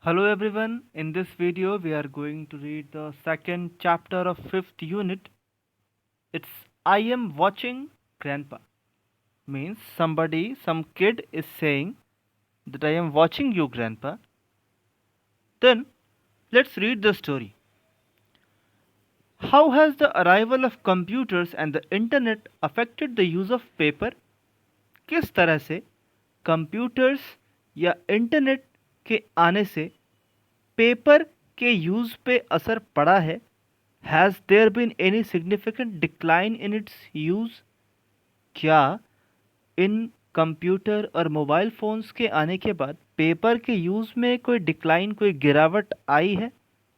Hello everyone, in this video we are going to read the second chapter of 5th unit. It's I am watching grandpa. Means some kid is saying that I am watching you grandpa. Then let's read the story. How has the arrival of computers and the internet affected the use of paper? किस तरह से computers या internet के आने से paper के use पे असर पड़ा है? Has there been any significant decline in its use? क्या इन कंप्यूटर और मोबाइल फ़ोन्स के आने के बाद पेपर के यूज़ में कोई डिक्लाइन, कोई गिरावट आई है?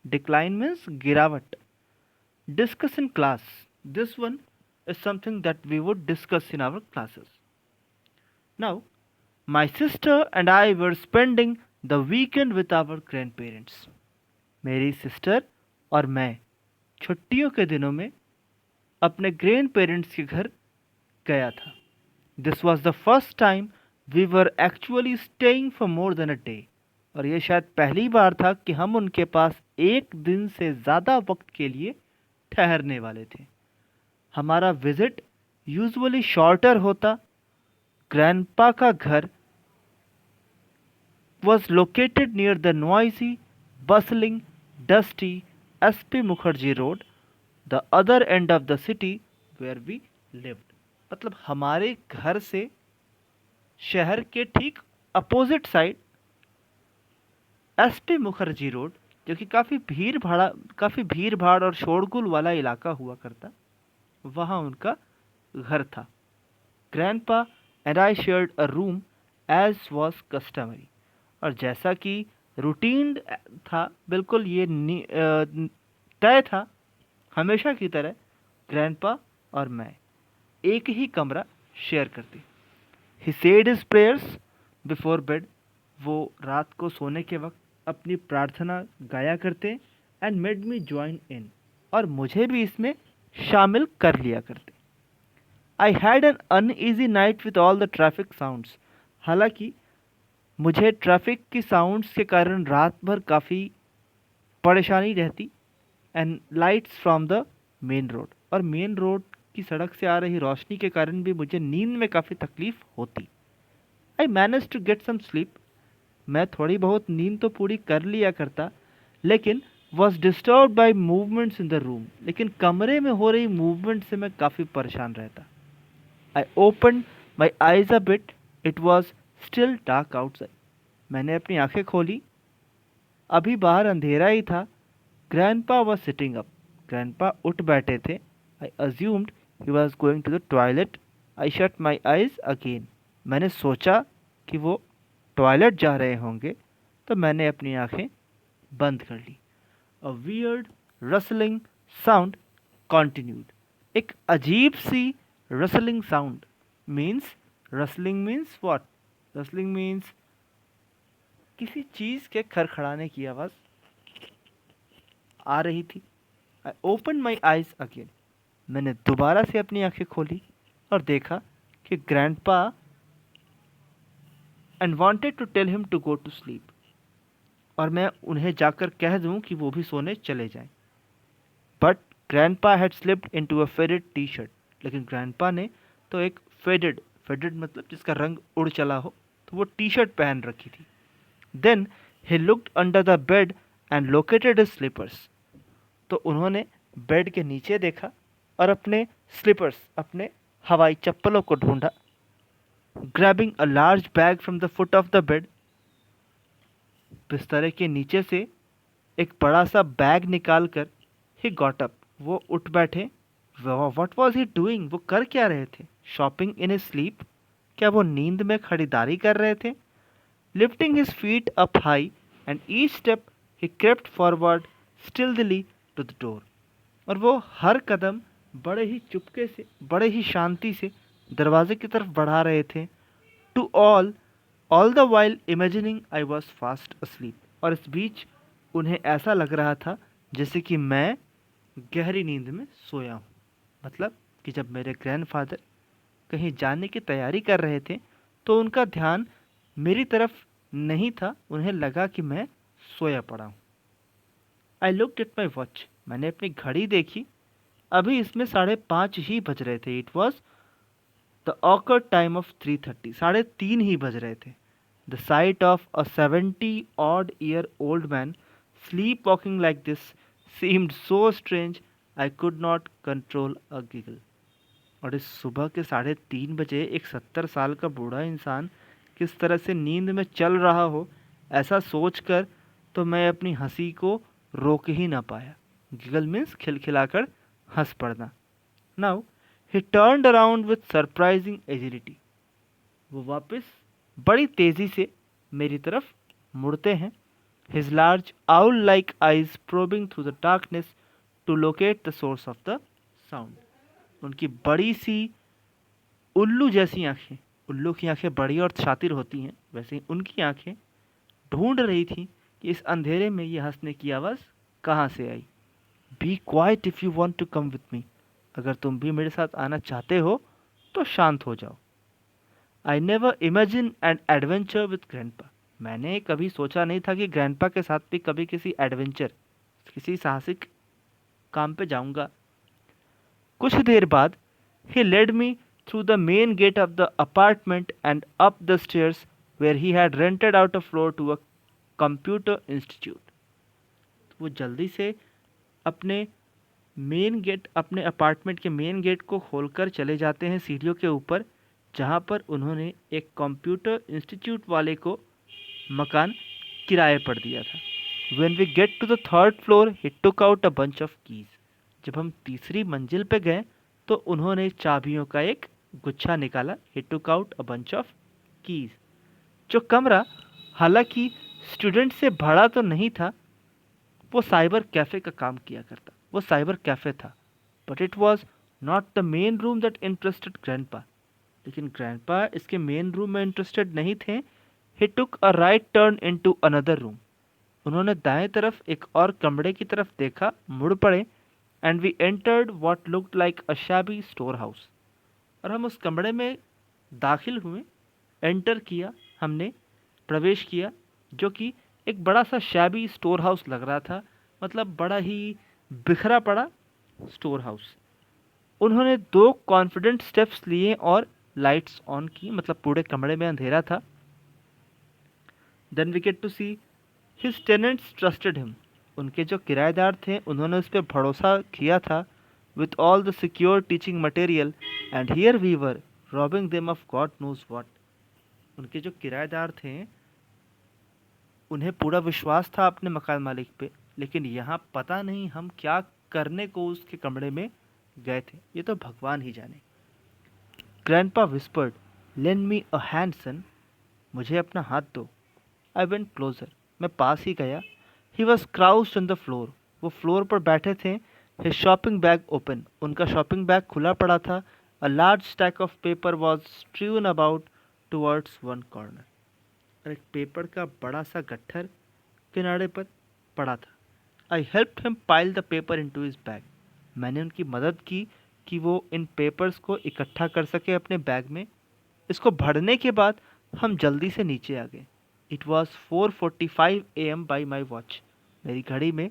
डिक्लाइन मीन्स गिरावट. Discuss in class. This one is something that we would discuss in our classes. Now, my sister and I were spending the weekend with our grandparents. मेरी sister और मैं छुट्टियों के दिनों में अपने ग्रैंड पेरेंट्स के घर गया था. This was the first time we were actually staying for more than a day. और ये शायद पहली बार था कि हम उनके पास एक दिन से ज़्यादा वक्त के लिए ठहरने वाले थे. हमारा विज़िट यूजुअली शॉर्टर होता. ग्रैंडपा का घर was located near the noisy, bustling, dusty SP Mukherjee Road, the other end of the city where we lived. मतलब हमारे घर से शहर के ठीक opposite side SP Mukherjee road, जो कि काफ़ी भीड़ भाड़ और शोरगुल वाला इलाका हुआ करता, वहाँ उनका घर था. Grandpa and I shared a room as was customary. और जैसा कि रूटीन था, बिल्कुल ये तय था, हमेशा की तरह ग्रैंडपा और मैं एक ही कमरा शेयर करते. He said his prayers before bed. वो रात को सोने के वक्त अपनी प्रार्थना गाया करते and made me join in. और मुझे भी इसमें शामिल कर लिया करते. I had an uneasy night with all the traffic sounds. हालांकि मुझे ट्रैफिक की साउंड्स के कारण रात भर काफ़ी परेशानी रहती. And lights from the main road. और मेन रोड की सड़क से आ रही रोशनी के कारण भी मुझे नींद में काफ़ी तकलीफ होती. I manage to get some sleep. मैं थोड़ी बहुत नींद तो पूरी कर लिया करता, लेकिन was disturb by movements in the room. लेकिन कमरे में हो रही मूवमेंट से मैं काफ़ी परेशान रहता. I open my eyes a bit. It was still dark outside. मैंने अपनी आंखें खोली. अभी बाहर अंधेरा ही था. Grandpa was sitting up. Grandpa उठ बैठे थे. I assumed he was going to the toilet. I shut my eyes again. मैंने सोचा कि वो टॉयलेट जा रहे होंगे, तो मैंने अपनी आंखें बंद कर ली. A weird rustling sound continued. एक अजीब सी rustling sound means, rustling means what? Rustling means किसी चीज़ के खड़खड़ाने की आवाज़ आ रही थी. I open my eyes again. मैंने दोबारा से अपनी आंखें खोली और देखा कि grandpa and wanted to tell him to go to sleep. और मैं उन्हें जाकर कह दूं कि वो भी सोने चले जाएं. But grandpa had slipped into a faded T shirt. लेकिन ग्रैंडपा ने तो एक फेडेड, फेडेड मतलब जिसका रंग उड़ चला हो, तो वो टी शर्ट पहन रखी थी. Then he looked under the bed and located his slippers. तो उन्होंने बेड के नीचे देखा और अपने स्लीपर्स, अपने हवाई चप्पलों को ढूंढा. Grabbing a large bag from the foot of the bed. बिस्तर के नीचे से एक बड़ा सा बैग निकाल कर ही गॉट अप. वो उठ बैठे. What was he doing? वो कर क्या रहे थे? Shopping in his sleep. क्या वो नींद में खरीदारी कर रहे थे? Lifting his feet up high, and each step he crept forward stealthily to the door. और वो हर कदम बड़े ही चुपके से, बड़े ही शांति से दरवाजे की तरफ बढ़ा रहे थे. To all the while imagining I was fast asleep. और इस बीच उन्हें ऐसा लग रहा था जैसे कि मैं गहरी नींद में सोया हूँ. मतलब कि जब मेरे ग्रैंडफादर कहीं जाने की तैयारी कर रहे थे, तो उनका ध्यान मेरी तरफ नहीं था. उन्हें लगा कि मैं सोया पड़ा हूँ। I looked at my watch, मैंने अपनी घड़ी देखी, अभी इसमें 5:30 ही बज रहे थे। It was the awkward time of 3:30, 3:30 ही बज रहे थे। The site of a 70-odd-year-old man sleep walking like this seemed so strange I could not control a giggle. और इस सुबह के 3:30 बजे एक 70 साल का बूढ़ा इंसान किस तरह से नींद में चल रहा हो, ऐसा सोचकर तो मैं अपनी हंसी को रोक ही ना पाया। गिगल मीन्स खिलखिलाकर हंस पड़ना। Now he turned around with surprising agility, वो वापस बड़ी तेजी से मेरी तरफ मुड़ते हैं। His large owl like eyes probing through the darkness to locate the source of the sound. उनकी बड़ी सी उल्लू जैसी आंखें, उल्लू की आंखें बड़ी और शातिर होती हैं, वैसे ही उनकी आंखें ढूंढ रही थी कि इस अंधेरे में ये हंसने की आवाज़ कहाँ से आई। Be quiet if you want to come with me, अगर तुम भी मेरे साथ आना चाहते हो तो शांत हो जाओ। I never imagine an adventure with grandpa, मैंने कभी सोचा नहीं था कि ग्रैंडपा के साथ भी कभी किसी एडवेंचर, किसी साहसिक काम पे जाऊंगा। कुछ देर बाद he led me through the main gate of the apartment and up the stairs where he had rented out a floor to a computer institute. वो जल्दी से अपने अपने अपार्टमेंट के मेन गेट को खोलकर चले जाते हैं सीढ़ियों के ऊपर, जहाँ पर उन्होंने एक कंप्यूटर इंस्टीट्यूट वाले को मकान किराए पर दिया था। When we get to the third floor, he took out a bunch of keys. जब हम तीसरी मंजिल पे गए तो उन्होंने चाबियों का एक गुच्छा निकाला। He took out a bunch of keys. जो कमरा हालांकि स्टूडेंट से भरा तो नहीं था, वो साइबर कैफ़े का काम किया करता, वो साइबर कैफ़े था। But it was not the main room that interested grandpa, लेकिन ग्रैंडपा इसके मेन रूम में इंटरेस्टेड नहीं थे। He took a right turn into another room, उन्होंने दाएं तरफ एक और कमरे की तरफ देखा, मुड़ पड़े। And we entered what looked like a shabby store house, और हम उस कमरे में दाखिल हुए, एंटर किया, हमने प्रवेश किया, जो कि एक बड़ा सा शैबी स्टोर हाउस लग रहा था, मतलब बड़ा ही बिखरा पड़ा स्टोर हाउस। उन्होंने 2 कॉन्फिडेंट स्टेप्स लिए और लाइट्स ऑन की, मतलब पूरे कमरे में अंधेरा था। Then we get to see his tenants trusted him, उनके जो किराएदार थे उन्होंने उस पर भरोसा किया था। With all the secure teaching material and here we were robbing them of God knows what. उनके जो किराएदार थे उन्हें पूरा विश्वास था अपने मकान मालिक पे, लेकिन यहाँ पता नहीं हम क्या करने को उसके कमरे में गए थे, ये तो भगवान ही जाने। Grandpa whispered, lend me a hand son, मुझे अपना हाथ दो। आई वेंट क्लोजर, मैं पास ही गया। He was crouched on the floor, वो फ्लोर पर बैठे थे। हिज शॉपिंग बैग ओपन, उनका शॉपिंग बैग खुला पड़ा था। A large stack of paper was strewn about towards one corner, और एक पेपर का बड़ा सा गट्ठर किनारे पर पड़ा था। आई helped him pile the paper into his bag, मैंने उनकी मदद की कि वो इन पेपर्स को इकट्ठा कर सके अपने बैग में। इसको भरने के बाद हम जल्दी से नीचे आ गए। It was 4:45 AM by my watch, मेरी घड़ी में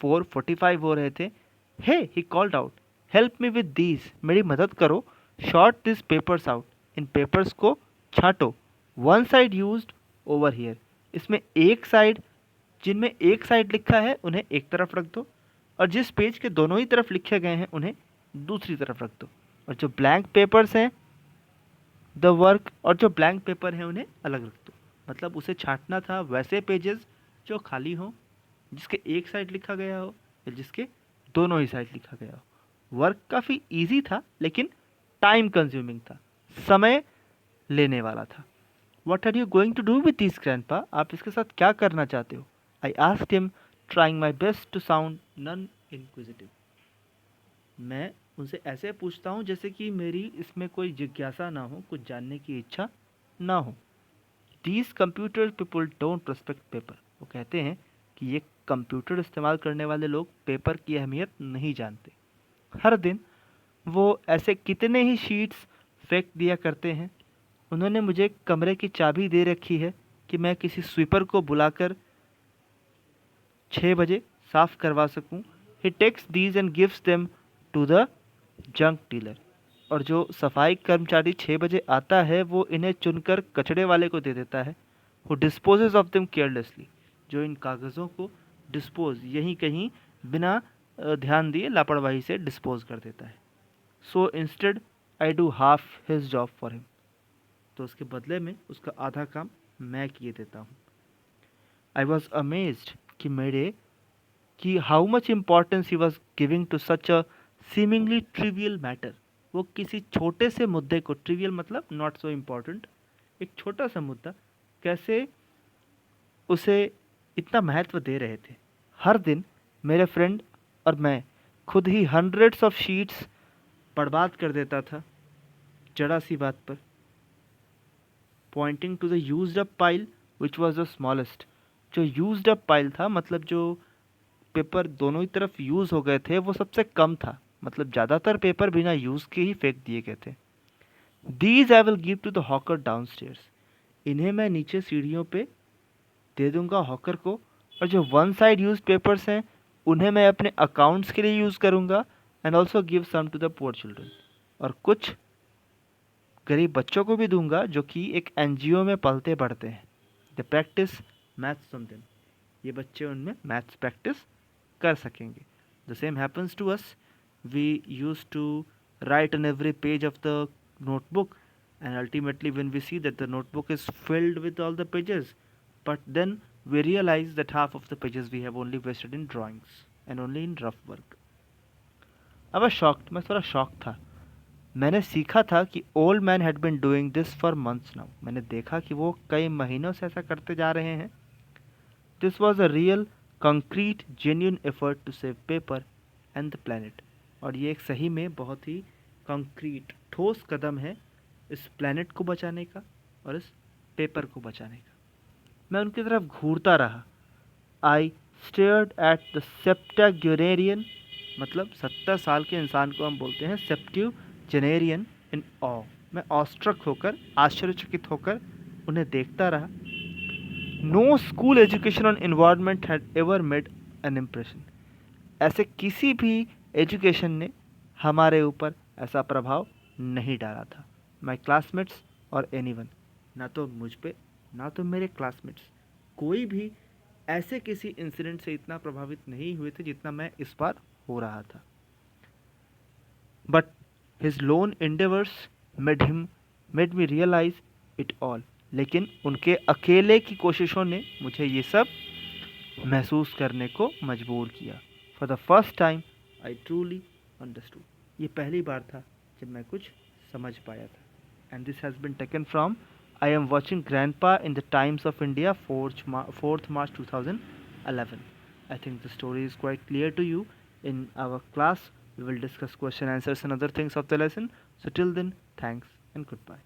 4:45 हो रहे थे। He he called out, help me with these, मेरी मदद करो। शॉर्ट दिस पेपर्स आउट, इन पेपर्स को छांटो। One side used over here, इसमें एक साइड, जिनमें एक साइड लिखा है उन्हें एक तरफ रख दो, और जिस पेज के दोनों ही तरफ लिखे गए हैं उन्हें दूसरी तरफ रख दो। और जो ब्लैंक पेपर्स हैं द वर्क, और जो ब्लैंक पेपर हैं उन्हें अलग रख दो। मतलब उसे छांटना था वैसे पेजेस जो खाली हों, जिसके एक साइड लिखा गया हो या जिसके दोनों ही साइड लिखा गया हो। वर्क काफ़ी इजी था लेकिन टाइम कंज्यूमिंग था, समय लेने वाला था। What are you going to do with this grandpa, आप इसके साथ क्या करना चाहते हो? I asked him trying my best to sound non inquisitive, मैं उनसे ऐसे पूछता हूँ जैसे कि मेरी इसमें कोई जिज्ञासा ना हो, कुछ जानने की इच्छा ना हो। These computer people don't respect paper, वो कहते हैं कि ये कंप्यूटर इस्तेमाल करने वाले लोग पेपर की अहमियत नहीं जानते। हर दिन वो ऐसे कितने ही शीट्स फेंक दिया करते हैं। उन्होंने मुझे कमरे की चाबी दे रखी है कि मैं किसी स्वीपर को बुलाकर 6 बजे साफ करवा सकूं। He takes these and gives them to the junk dealer. और जो सफाई कर्मचारी 6 बजे आता है वो इन्हें चुनकर कचड़े वाले को दे देता है। Who disposes of them carelessly, जो इन कागज़ों को डिस्पोज यहीं कहीं बिना ध्यान दिए लापरवाही से डिस्पोज कर देता है। So instead I do half his job for him, तो उसके बदले में उसका आधा काम मैं किए देता हूँ। आई वॉज अमेज्ड कि how much importance he was giving to such a seemingly trivial matter. वो किसी छोटे से मुद्दे को, ट्रिवियल मतलब नॉट सो इम्पोर्टेंट, एक छोटा सा मुद्दा कैसे उसे इतना महत्व दे रहे थे। हर दिन मेरे फ्रेंड और मैं खुद ही हंड्रेड्स ऑफ शीट्स बर्बाद कर देता था जरा सी बात पर। Pointing to the used up pile which was the smallest. जो यूज्ड अप पाइल था मतलब जो पेपर दोनों ही तरफ यूज़ हो गए थे वो सबसे कम था, मतलब ज़्यादातर पेपर बिना यूज़ के ही फेंक दिए गए थे। These I will give to the hawker downstairs. इन्हें मैं नीचे सीढ़ियों पे दे दूंगा हॉकर को। और जो वन साइड यूज पेपर्स हैं उन्हें मैं अपने अकाउंट्स के लिए यूज़ करूंगा and also give some to the poor children. और कुछ गरीब बच्चों को भी दूंगा जो कि एक एनजीओ में पलते बढ़ते हैं। द प्रैक्टिस मैथ्स समथिंग, ये बच्चे उनमें मैथ्स प्रैक्टिस कर सकेंगे। The same happens to us. We use to write on every page of the notebook, and ultimately when we see that the notebook is filled with all the pages, but then we realize that half of the pages we have only wasted in drawings and only in rough work. I was shocked, मैं थोड़ा shock था। मैंने सीखा था कि old man had been doing this for months now. मैंने देखा कि वो कई महीनों से ऐसा करते जा रहे हैं। This was a real concrete genuine effort to save paper and the planet. और ये एक सही में बहुत ही कंक्रीट ठोस कदम है इस प्लैनेट को बचाने का और इस पेपर को बचाने का। मैं उनकी तरफ घूरता रहा। आई स्टेयर्ड एट द सेप्टेक्युनेरियन, मतलब 70 साल के इंसान को हम बोलते हैं सेप्ट्यूजेनेरियन, इन ऑ। मैं ऑस्ट्रक होकर, आश्चर्यचकित होकर उन्हें देखता रहा। No school education on environment had ever made an impression. ऐसे किसी भी एजुकेशन ने हमारे ऊपर ऐसा प्रभाव नहीं डाला था। माई क्लासमेट्स और एनीवन, ना तो मुझ पे ना तो मेरे क्लासमेट्स, कोई भी ऐसे किसी इंसिडेंट से इतना प्रभावित नहीं हुए थे जितना मैं इस बार हो रहा था। But his lone endeavours made me realise it all. लेकिन उनके अकेले की कोशिशों ने मुझे ये सब महसूस करने को मजबूर किया। For the first time I truly understood. ये पहली बार था जब मैं कुछ समझ पाया था। And this has been taken from I am watching grandpa in the times of India 4th March 2011. I think the story is quite clear to you. In our class, we will discuss question answers and other things of the lesson. So till then, thanks and goodbye.